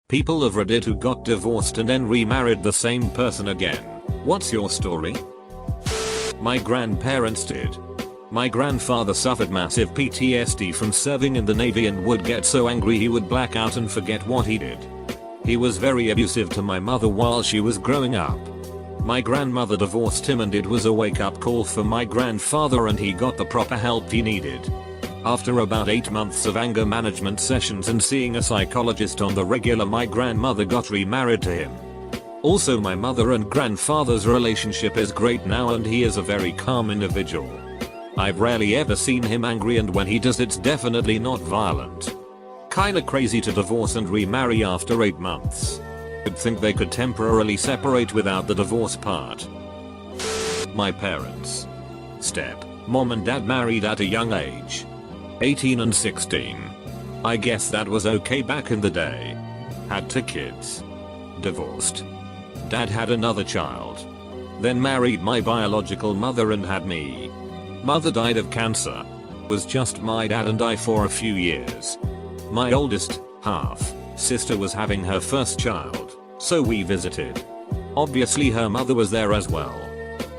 People of Reddit who got divorced and then remarried the same person again. What's your story? My grandparents did. My grandfather suffered massive PTSD from serving in the Navy and would get so angry he would black out and forget what he did. He was very abusive to my mother while she was growing up. My grandmother divorced him and it was a wake-up call for my grandfather and he got the proper help he needed. After about 8 months of anger management sessions and seeing a psychologist on the regular, my grandmother got remarried to him. Also, my mother and grandfather's relationship is great now and he is a very calm individual. I've rarely ever seen him angry and when he does it's definitely not violent. Kinda crazy to divorce and remarry after 8 months. You'd think they could temporarily separate without the divorce part. My parents. Step. Mom and dad married at a young age. 18 and 16. I guess that was okay back in the day. Had 2 kids. Divorced. Dad had another child. Then married my biological mother and had me. Mother died of cancer. Was just my dad and I for a few years. My oldest, half, sister was having her first child, so we visited. Obviously her mother was there as well.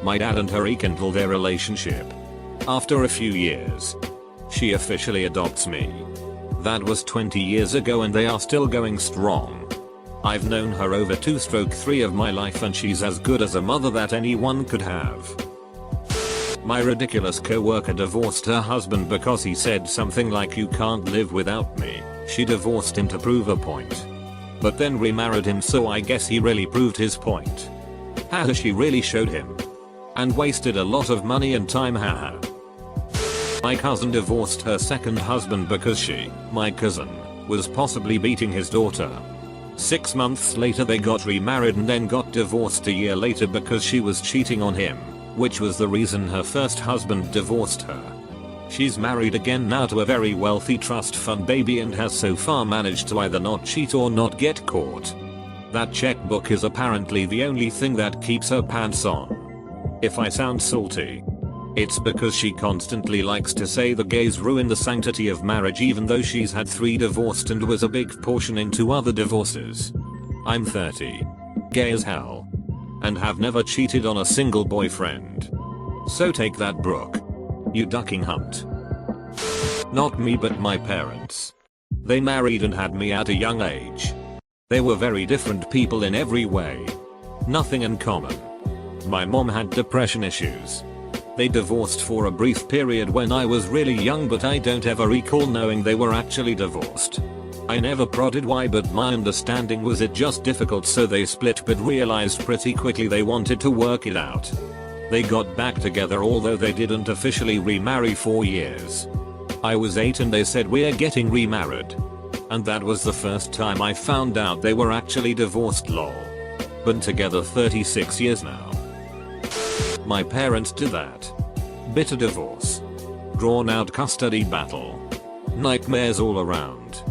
My dad and her rekindled their relationship. After a few years, she officially adopts me. That was 20 years ago and they are still going strong. I've known her over 2/3 of my life and she's as good as a mother that anyone could have. My ridiculous coworker divorced her husband because he said something like "you can't live without me." She divorced him to prove a point. But then remarried him, so I guess he really proved his point. Haha, she really showed him. And wasted a lot of money and time, haha. My cousin divorced her second husband because she, my cousin, was possibly beating his daughter. 6 months later they got remarried and then got divorced a year later because she was cheating on him, which was the reason her first husband divorced her. She's married again now to a very wealthy trust fund baby and has so far managed to either not cheat or not get caught. That checkbook is apparently the only thing that keeps her pants on. If I sound salty, it's because she constantly likes to say the gays ruin the sanctity of marriage even though she's had 3 divorced and was a big portion in 2 other divorces. I'm 30. Gay as hell. And have never cheated on a single boyfriend. So take that, Brooke. You ducking hunt. Not me but my parents. They married and had me at a young age. They were very different people in every way. Nothing in common. My mom had depression issues. They divorced for a brief period when I was really young, but I don't ever recall knowing they were actually divorced. I never prodded why, but my understanding was it just difficult, so they split, but realized pretty quickly they wanted to work it out. They got back together, although they didn't officially remarry for years. I was 8 and they said we're getting remarried. And that was the first time I found out they were actually divorced, lol. Been together 36 years now. My parents did that. Bitter divorce. Drawn out custody battle. Nightmares all around.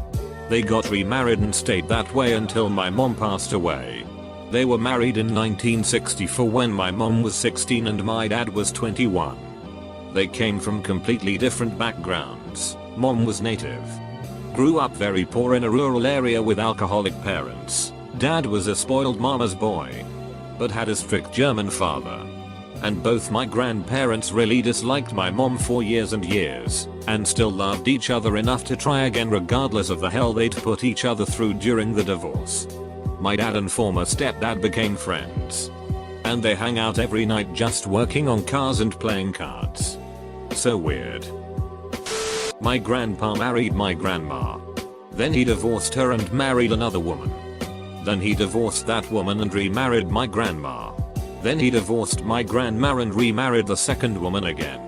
They got remarried and stayed that way until my mom passed away. They were married in 1964 when my mom was 16 and my dad was 21. They came from completely different backgrounds. Mom was native. Grew up very poor in a rural area with alcoholic parents. Dad was a spoiled mama's boy, but had a strict German father. And both my grandparents really disliked my mom for years and years, and still loved each other enough to try again regardless of the hell they'd put each other through during the divorce. My dad and former stepdad became friends. And they hang out every night just working on cars and playing cards. So weird. My grandpa married my grandma. Then he divorced her and married another woman. Then he divorced that woman and remarried my grandma. Then he divorced my grandma and remarried the second woman again.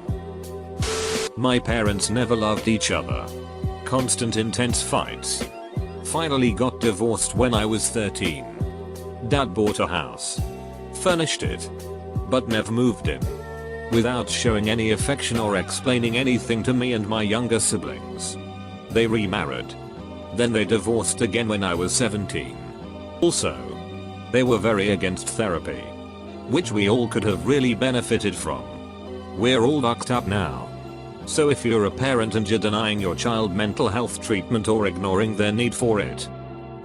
My parents never loved each other. Constant intense fights. Finally got divorced when I was 13. Dad bought a house. Furnished it. But never moved in. Without showing any affection or explaining anything to me and my younger siblings. They remarried. Then they divorced again when I was 17. Also, they were very against therapy, which we all could have really benefited from. We're all fucked up now. So if you're a parent and you're denying your child mental health treatment or ignoring their need for it,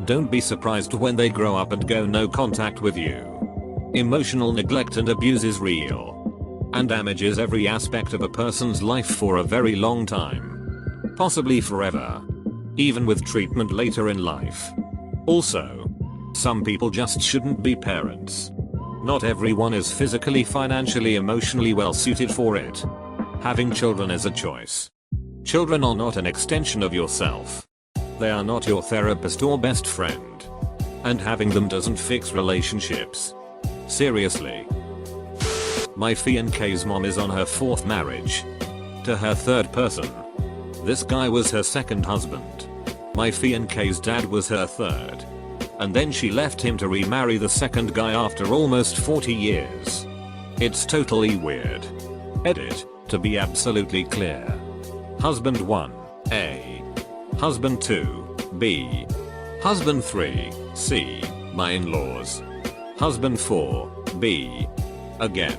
Don't be surprised when they grow up and go no contact with you. Emotional neglect and abuse is real and damages every aspect of a person's life for a very long time. Possibly forever. Even with treatment later in life. Also, some people just shouldn't be parents. Not everyone is physically, financially, emotionally well suited for it. Having children is a choice. Children are not an extension of yourself. They are not your therapist or best friend. And having them doesn't fix relationships. Seriously. My fiance's mom is on her 4th marriage. To her 3rd person. This guy was her 2nd husband. My fiance's dad was her 3rd. And then she left him to remarry the 2nd guy after almost 40 years. It's totally weird. Edit, to be absolutely clear. Husband 1, A. Husband 2, B. Husband 3, C. My in-laws. Husband 4, B. Again.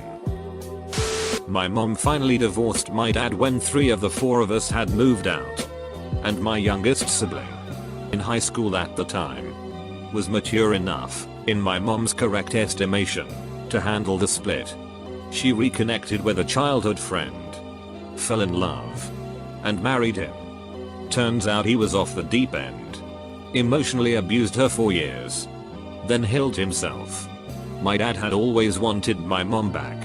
My mom finally divorced my dad when 3 of the 4 of us had moved out. And my youngest sibling, in high school at the time, was mature enough, in my mom's correct estimation, to handle the split. She reconnected with a childhood friend, fell in love, and married him. Turns out he was off the deep end. Emotionally abused her for years. Then healed himself. My dad had always wanted my mom back.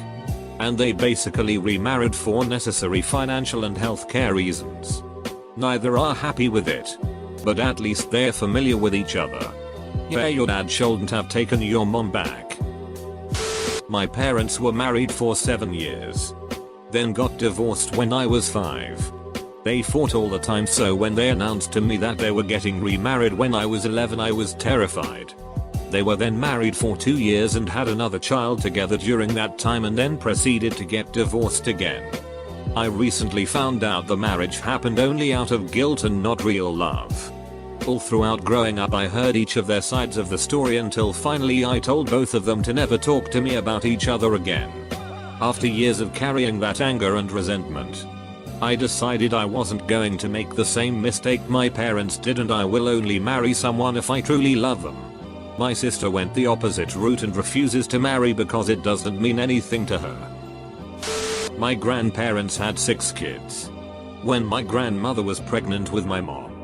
And they basically remarried for necessary financial and healthcare reasons. Neither are happy with it. But at least they're familiar with each other. Yeah, your dad shouldn't have taken your mom back. My parents were married for 7 years. Then got divorced when I was 5. They fought all the time, so when they announced to me that they were getting remarried when I was 11, I was terrified. They were then married for 2 years and had another child together during that time, and then proceeded to get divorced again. I recently found out the marriage happened only out of guilt and not real love. All throughout growing up I heard each of their sides of the story until finally I told both of them to never talk to me about each other again. After years of carrying that anger and resentment, I decided I wasn't going to make the same mistake my parents did, and I will only marry someone if I truly love them. My sister went the opposite route and refuses to marry because it doesn't mean anything to her. My grandparents had 6 kids. When my grandmother was pregnant with my mom,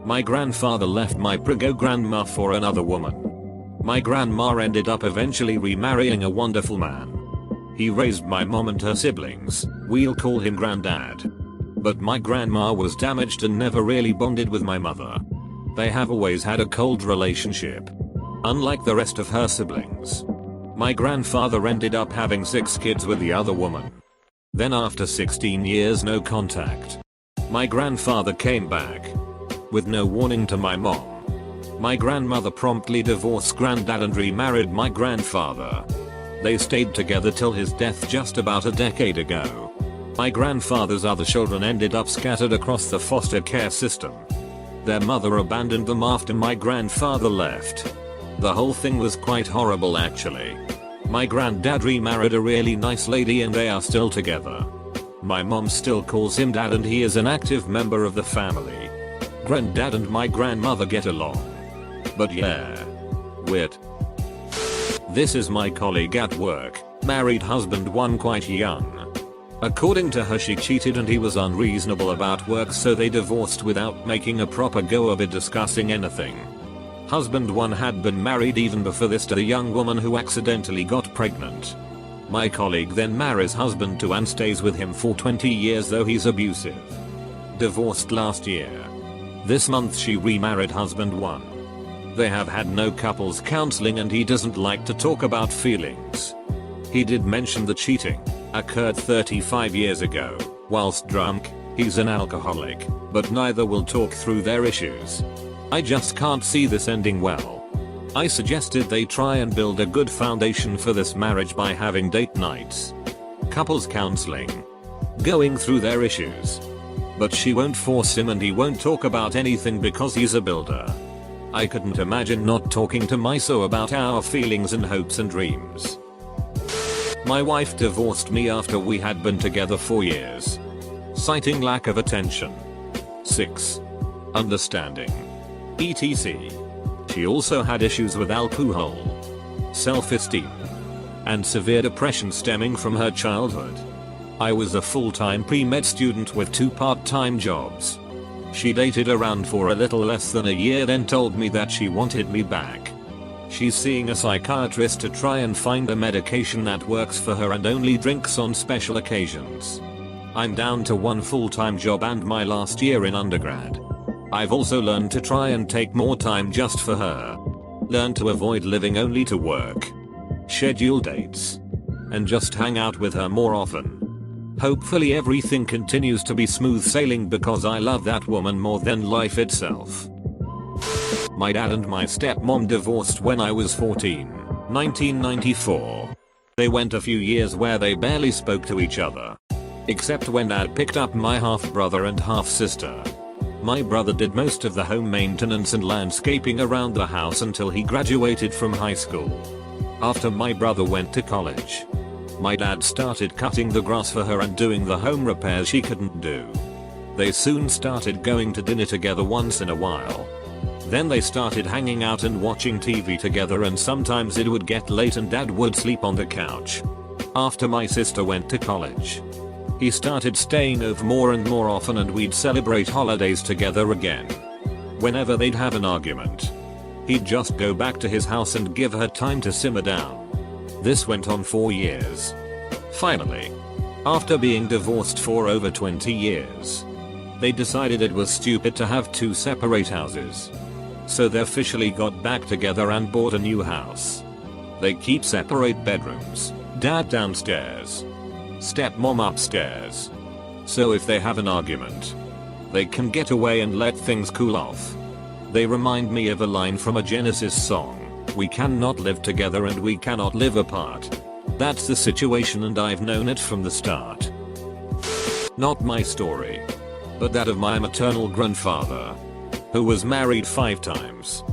my grandfather left my prego-grandma for another woman. My grandma ended up eventually remarrying a wonderful man. He raised my mom and her siblings, we'll call him Granddad. But my grandma was damaged and never really bonded with my mother. They have always had a cold relationship. Unlike the rest of her siblings. My grandfather ended up having 6 kids with the other woman. Then after 16 years no contact, my grandfather came back. With no warning to my mom. My grandmother promptly divorced Granddad and remarried my grandfather. They stayed together till his death just about a decade ago. My grandfather's other children ended up scattered across the foster care system. Their mother abandoned them after my grandfather left. The whole thing was quite horrible actually. My granddad remarried a really nice lady and they are still together. My mom still calls him dad and he is an active member of the family. Granddad and my grandmother get along. But yeah. Weird. This is my colleague at work, married husband 1 quite young. According to her she cheated and he was unreasonable about work, so they divorced without making a proper go of it discussing anything. Husband 1 had been married even before this to the young woman who accidentally got pregnant. My colleague then marries husband 2 and stays with him for 20 years though he's abusive. Divorced last year. This month she remarried husband 1. They have had no couples counseling and he doesn't like to talk about feelings. He did mention the cheating occurred 35 years ago, whilst drunk. He's an alcoholic, but neither will talk through their issues. I just can't see this ending well. I suggested they try and build a good foundation for this marriage by having date nights, couples counseling, going through their issues. But she won't force him and he won't talk about anything because he's a builder. I couldn't imagine not talking to Miso about our feelings and hopes and dreams. My wife divorced me after we had been together 4 years. Citing lack of attention. 6. Understanding. etc. She also had issues with alcohol, self-esteem, and severe depression stemming from her childhood. I was a full-time pre-med student with 2 part-time jobs. She dated around for a little less than a year, then told me that she wanted me back. She's seeing a psychiatrist to try and find a medication that works for her and only drinks on special occasions. I'm down to 1 full-time job and my last year in undergrad. I've also learned to try and take more time just for her. Learn to avoid living only to work. Schedule dates. And just hang out with her more often. Hopefully everything continues to be smooth sailing because I love that woman more than life itself. My dad and my stepmom divorced when I was 14, 1994. They went a few years where they barely spoke to each other. Except when dad picked up my half-brother and half-sister. My brother did most of the home maintenance and landscaping around the house until he graduated from high school. After my brother went to college, my dad started cutting the grass for her and doing the home repairs she couldn't do. They soon started going to dinner together once in a while. Then they started hanging out and watching TV together, and sometimes it would get late and dad would sleep on the couch. After my sister went to college, he started staying over more and more often, and we'd celebrate holidays together again. Whenever they'd have an argument, he'd just go back to his house and give her time to simmer down. This went on for years. Finally, after being divorced for over 20 years, they decided it was stupid to have 2 separate houses. So they officially got back together and bought a new house. They keep separate bedrooms, dad downstairs, stepmom upstairs. So if they have an argument, they can get away and let things cool off. They remind me of a line from a Genesis song, "We cannot live together and we cannot live apart." That's the situation, and I've known it from the start. Not my story, but that of my maternal grandfather, who was married 5 times.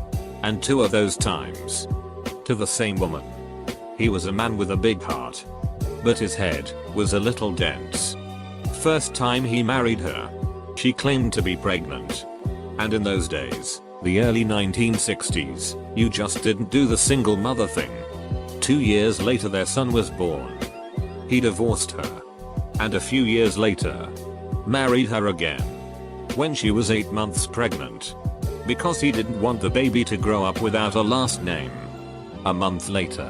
And 2 of those times to the same woman. He was a man with a big heart, but his head was a little dense. First time he married her, she claimed to be pregnant. And in those days, the early 1960s, you just didn't do the single mother thing. 2 years later their son was born. He divorced her. And a few years later, married her again. When she was 8 months pregnant. Because he didn't want the baby to grow up without a last name. A month later,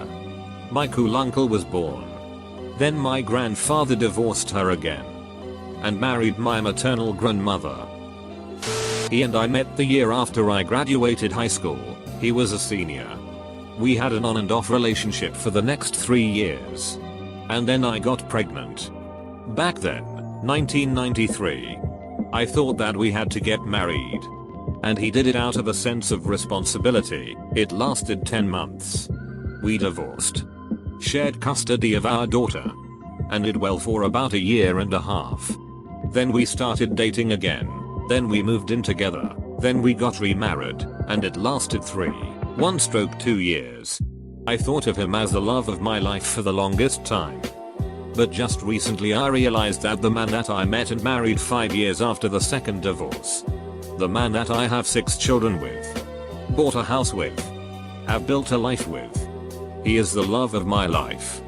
my cool uncle was born. Then my grandfather divorced her again. And married my maternal grandmother. He and I met the year after I graduated high school. He was a senior. We had an on and off relationship for the next 3 years. And then I got pregnant. Back then, 1993. I thought that we had to get married. And he did it out of a sense of responsibility. It lasted 10 months. We divorced. Shared custody of our daughter. And did well for about a year and a half. Then we started dating again. Then we moved in together. Then we got remarried. And it lasted 1.2 years. I thought of him as the love of my life for the longest time. But just recently I realized that the man that I met and married 5 years after the second divorce, the man that I have 6 children with, bought a house with, have built a life with, he is the love of my life.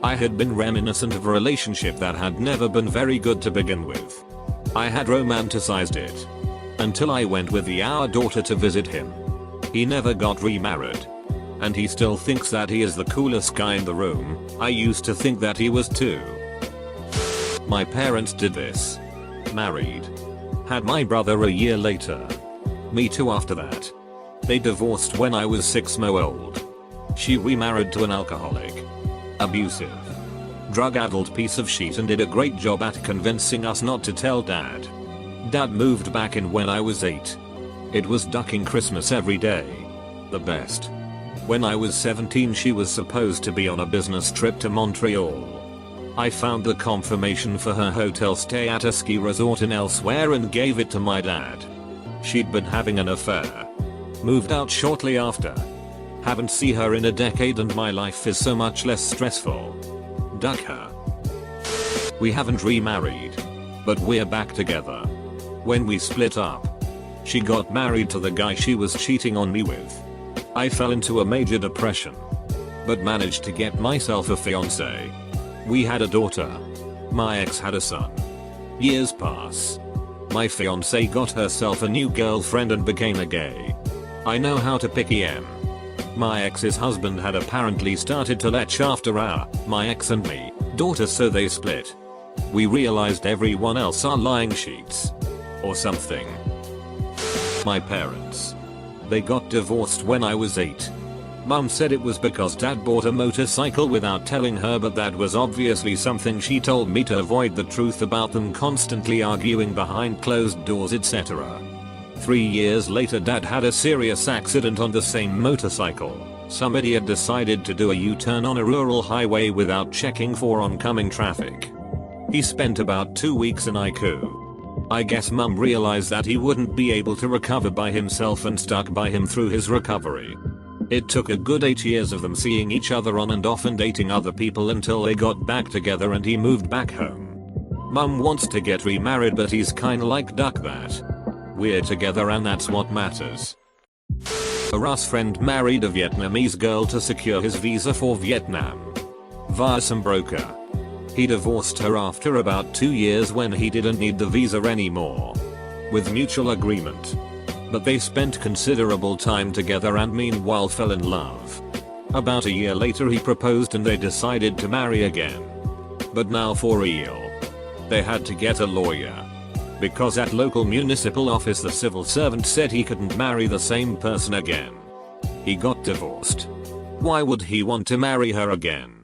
I had been reminiscent of a relationship that had never been very good to begin with. I had romanticized it. Until I went with our daughter to visit him. He never got remarried. And he still thinks that he is the coolest guy in the room. I used to think that he was too. My parents did this. Married. Had my brother a year later. Me too after that. They divorced when I was 6 months old. She remarried to an alcoholic. Abusive. Drug-addled piece of shit and did a great job at convincing us not to tell dad. Dad moved back in when I was 8. It was ducking Christmas every day. The best. When I was 17 she was supposed to be on a business trip to Montreal. I found the confirmation for her hotel stay at a ski resort in elsewhere and gave it to my dad. She'd been having an affair. Moved out shortly after. Haven't seen her in a decade and my life is so much less stressful. Duck her. We haven't remarried. But we're back together. When we split up, she got married to the guy she was cheating on me with. I fell into a major depression, but managed to get myself a fiance. We had a daughter. My ex had a son. Years pass. My fiance got herself a new girlfriend and became a gay. I know how to pick em. My ex's husband had apparently started to lech after my ex and me, daughter, so they split. We realized everyone else are lying sheets. Or something. My parents. They got divorced when I was 8. Mum said it was because dad bought a motorcycle without telling her, but that was obviously something she told me to avoid the truth about them constantly arguing behind closed doors, etc. 3 years later, dad had a serious accident on the same motorcycle. Some idiot decided to do a U-turn on a rural highway without checking for oncoming traffic. He spent about 2 weeks in ICU. I guess mum realized that he wouldn't be able to recover by himself and stuck by him through his recovery. It took a good 8 years of them seeing each other on and off and dating other people until they got back together and he moved back home. Mum wants to get remarried, but he's kinda like duck that. We're together and that's what matters. A Russ friend married a Vietnamese girl to secure his visa for Vietnam via some broker. He divorced her after about 2 years when he didn't need the visa anymore, with mutual agreement. But they spent considerable time together and meanwhile fell in love. About a year later he proposed and they decided to marry again. But now for real. They had to get a lawyer. Because at local municipal office the civil servant said he couldn't marry the same person again. He got divorced. Why would he want to marry her again?